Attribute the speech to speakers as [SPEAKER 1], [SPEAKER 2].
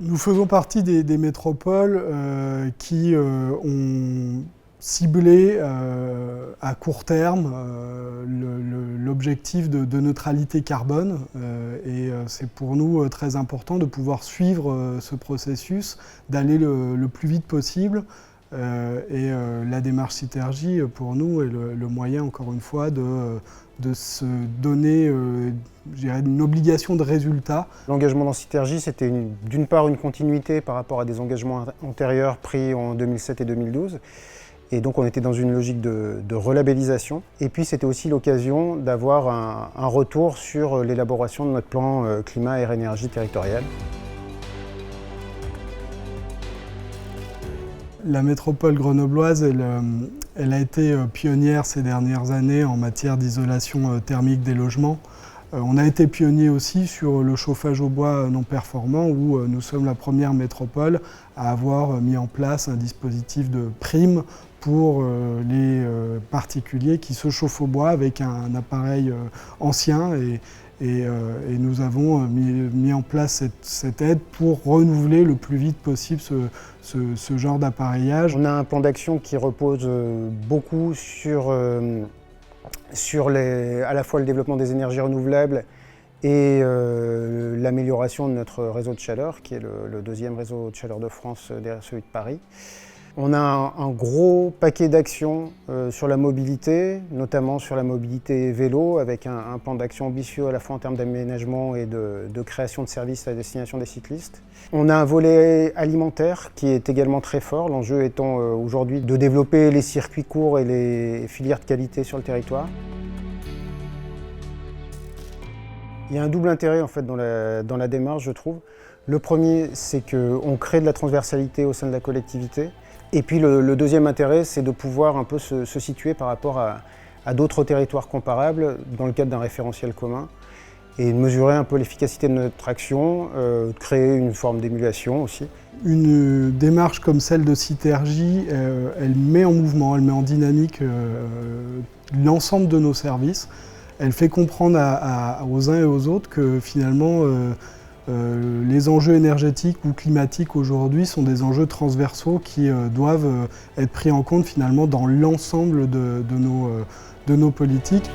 [SPEAKER 1] Nous faisons partie des métropoles qui ont ciblé à court terme l'objectif de neutralité carbone et c'est pour nous très important de pouvoir suivre ce processus, d'aller le plus vite possible et la démarche Citergy pour nous est le moyen encore une fois de se donner une obligation de résultat.
[SPEAKER 2] L'engagement dans Citergy, c'était d'une part une continuité par rapport à des engagements antérieurs pris en 2007 et 2012. Et donc on était dans une logique de relabellisation. Et puis c'était aussi l'occasion d'avoir un retour sur l'élaboration de notre plan climat, air, énergie territorial.
[SPEAKER 1] La métropole grenobloise, elle a été pionnière ces dernières années en matière d'isolation thermique des logements. On a été pionnier aussi sur le chauffage au bois non performant où nous sommes la première métropole à avoir mis en place un dispositif de prime pour les particuliers qui se chauffent au bois avec un appareil ancien et nous avons mis en place cette aide pour renouveler le plus vite possible ce genre d'appareillage.
[SPEAKER 2] On a un plan d'action qui repose beaucoup sur à la fois le développement des énergies renouvelables et l'amélioration de notre réseau de chaleur, qui est le deuxième réseau de chaleur de France derrière celui de Paris. On a un gros paquet d'actions sur la mobilité, notamment sur la mobilité vélo, avec un plan d'action ambitieux à la fois en termes d'aménagement et de création de services à destination des cyclistes. On a un volet alimentaire qui est également très fort, l'enjeu étant aujourd'hui de développer les circuits courts et les filières de qualité sur le territoire. Il y a un double intérêt en fait dans la démarche, je trouve. Le premier, c'est qu'on crée de la transversalité au sein de la collectivité. Et puis le deuxième intérêt, c'est de pouvoir un peu se situer par rapport à d'autres territoires comparables dans le cadre d'un référentiel commun et de mesurer un peu l'efficacité de notre action, de créer une forme d'émulation aussi.
[SPEAKER 1] Une démarche comme celle de Citergy, elle met en mouvement, elle met en dynamique l'ensemble de nos services. Elle fait comprendre aux uns et aux autres que finalement les enjeux énergétiques ou climatiques aujourd'hui sont des enjeux transversaux qui doivent être pris en compte finalement dans l'ensemble de nos politiques.